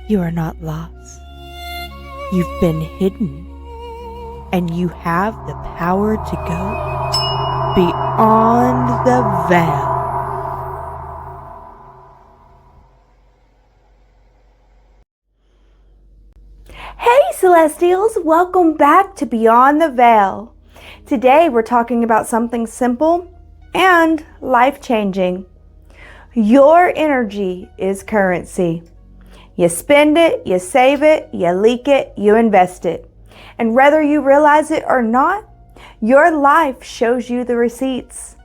You are not lost. You've been hidden, and you have the power to go beyond the veil. Hey Celestials, welcome back to Beyond the Veil. Today we're talking about something simple and life-changing. Your energy is currency. You spend it, you save it, you leak it, you invest it. And whether you realize it or not, your life shows you the receipts.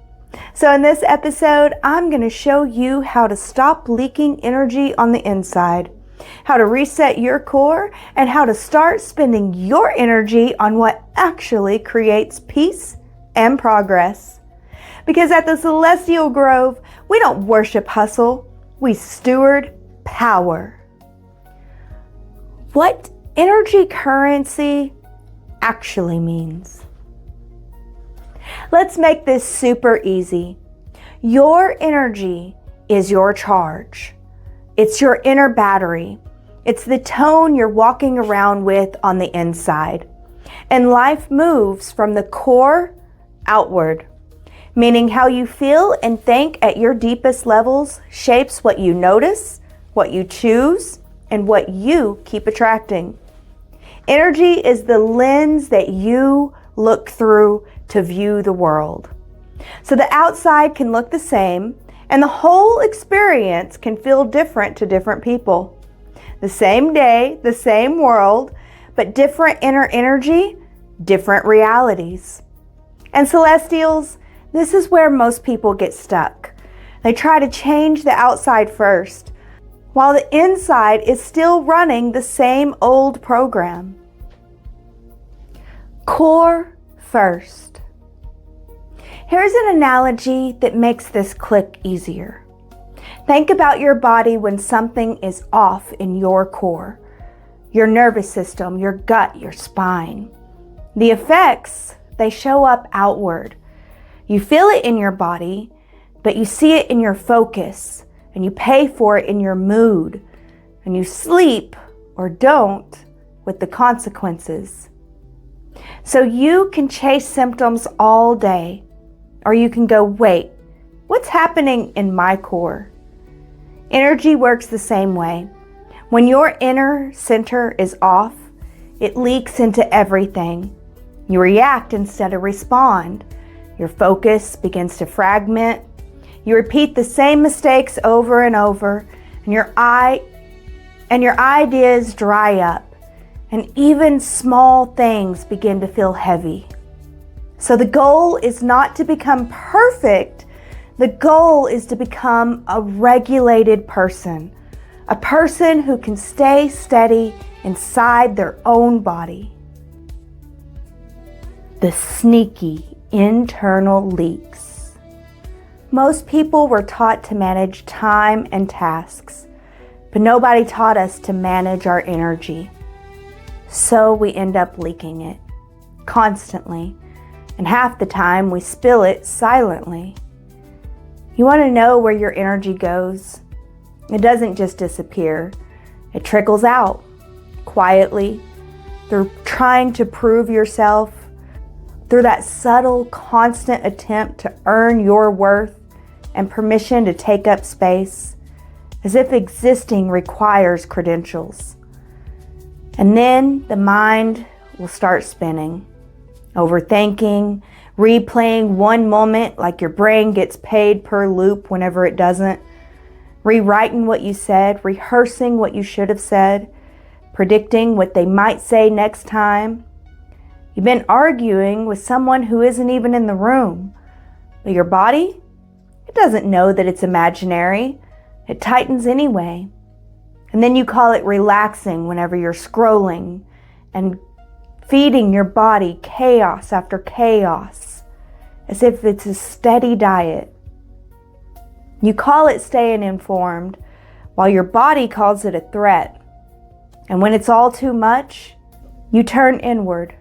So in this episode, I'm going to show you how to stop leaking energy on the inside, how to reset your core, and how to start spending your energy on what actually creates peace and progress. Because at the Celestial Grove, we don't worship hustle, we steward power. What energy currency actually means. Let's make this super easy. Your energy is your charge. It's your inner battery. It's the tone you're walking around with on the inside. And life moves from the core outward, meaning how you feel and think at your deepest levels shapes what you notice, what you choose, and what you keep attracting. Energy is the lens that you look through to view the world. So the outside can look the same, and the whole experience can feel different to different people. The same day, the same world, but different inner energy, different realities. And Celestials, this is where most people get stuck. They try to change the outside first, while the inside is still running the same old program. Core first. Here's an analogy that makes this click easier. Think about your body when something is off in your core, your nervous system, your gut, your spine. The effects, they show up outward. You feel it in your body, but you see it in your focus, and you pay for it in your mood, and you sleep or don't with the consequences. So you can chase symptoms all day, or you can go, wait, what's happening in my core? Energy works the same way. When your inner center is off, it leaks into everything. You react instead of respond. Your focus begins to fragment. You repeat the same mistakes over and over, and your ideas dry up, and even small things begin to feel heavy. So the goal is not to become perfect. The goal is to become a regulated person, a person who can stay steady inside their own body. The sneaky internal leaks. Most people were taught to manage time and tasks, but nobody taught us to manage our energy. So we end up leaking it constantly, and half the time we spill it silently. You want to know where your energy goes? It doesn't just disappear. It trickles out quietly through trying to prove yourself, through that subtle, constant attempt to earn your worth and permission to take up space, as if existing requires credentials. And then the mind will start spinning, overthinking, replaying one moment like your brain gets paid per loop whenever it doesn't, rewriting what you said, rehearsing what you should have said, predicting what they might say next time. You've been arguing with someone who isn't even in the room, but your body, it doesn't know that it's imaginary. It tightens anyway. And then you call it relaxing whenever you're scrolling and feeding your body chaos after chaos, as if it's a steady diet. You call it staying informed, while your body calls it a threat. And when it's all too much, you turn inward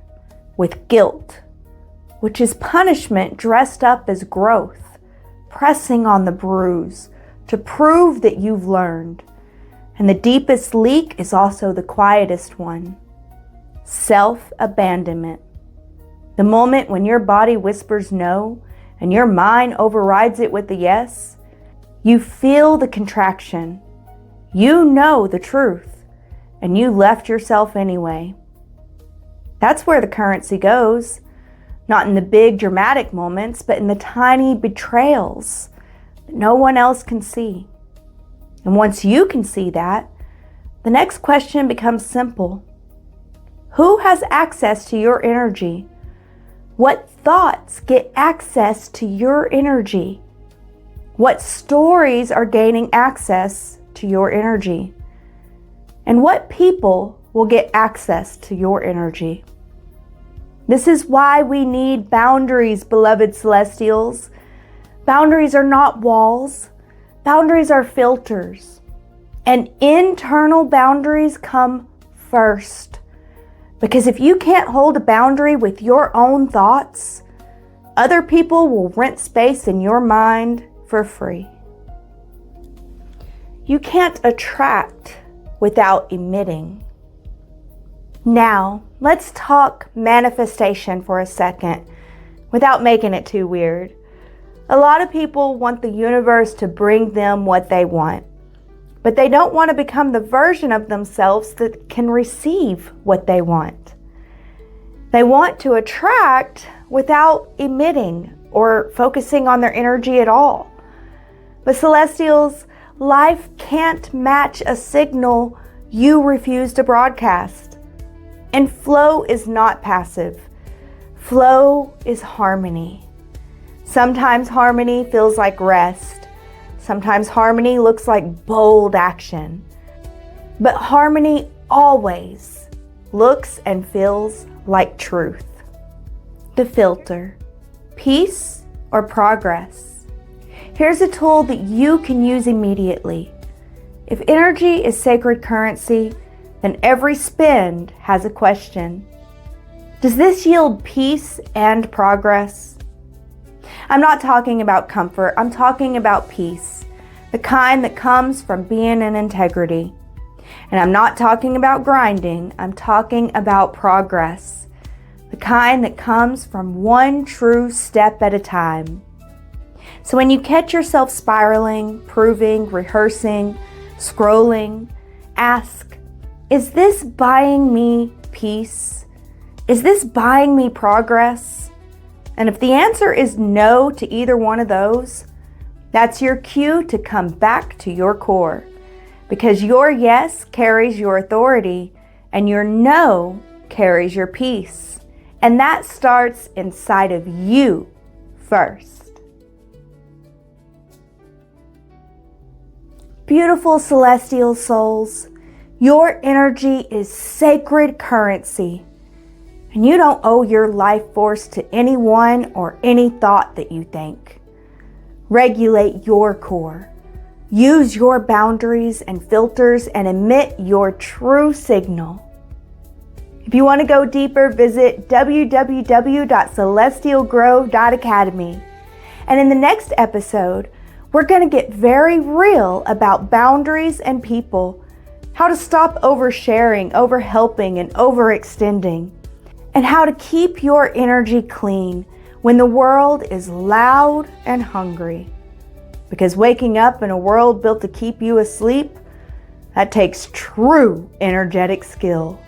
with guilt, which is punishment dressed up as growth, pressing on the bruise to prove that you've learned. And the deepest leak is also the quietest one. Self-abandonment. The moment when your body whispers no and your mind overrides it with a yes, you feel the contraction. You know the truth, and you left yourself anyway. That's where the currency goes. Not in the big dramatic moments, but in the tiny betrayals that no one else can see. And once you can see that, the next question becomes simple. Who has access to your energy? What thoughts get access to your energy? What stories are gaining access to your energy? And what people will get access to your energy? This is why we need boundaries, beloved celestials. Boundaries are not walls. Boundaries are filters. And internal boundaries come first. Because if you can't hold a boundary with your own thoughts, other people will rent space in your mind for free. You can't attract without emitting. Now, let's talk manifestation for a second, without making it too weird. A lot of people want the universe to bring them what they want, but they don't want to become the version of themselves that can receive what they want. They want to attract without emitting or focusing on their energy at all. But celestials, life can't match a signal you refuse to broadcast. And flow is not passive. Flow is harmony. Sometimes harmony feels like rest. Sometimes harmony looks like bold action. But harmony always looks and feels like truth. The filter, peace or progress. Here's a tool that you can use immediately. If energy is sacred currency, then every spend has a question. Does this yield peace and progress? I'm not talking about comfort, I'm talking about peace, the kind that comes from being in integrity. And I'm not talking about grinding, I'm talking about progress, the kind that comes from one true step at a time. So when you catch yourself spiraling, proving, rehearsing, scrolling, ask, is this buying me peace? Is this buying me progress? And if the answer is no to either one of those, that's your cue to come back to your core, because your yes carries your authority and your no carries your peace. And that starts inside of you first. Beautiful celestial souls, your energy is sacred currency, and you don't owe your life force to anyone or any thought that you think. Regulate your core. Use your boundaries and filters and emit your true signal. If you want to go deeper, visit www.celestialgrow.academy. And in the next episode, we're going to get very real about boundaries and people, how to stop oversharing, overhelping, and overextending, and how to keep your energy clean when the world is loud and hungry. Because waking up in a world built to keep you asleep, that takes true energetic skill.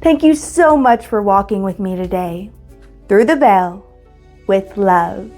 Thank you so much for walking with me today. Through the veil, with love.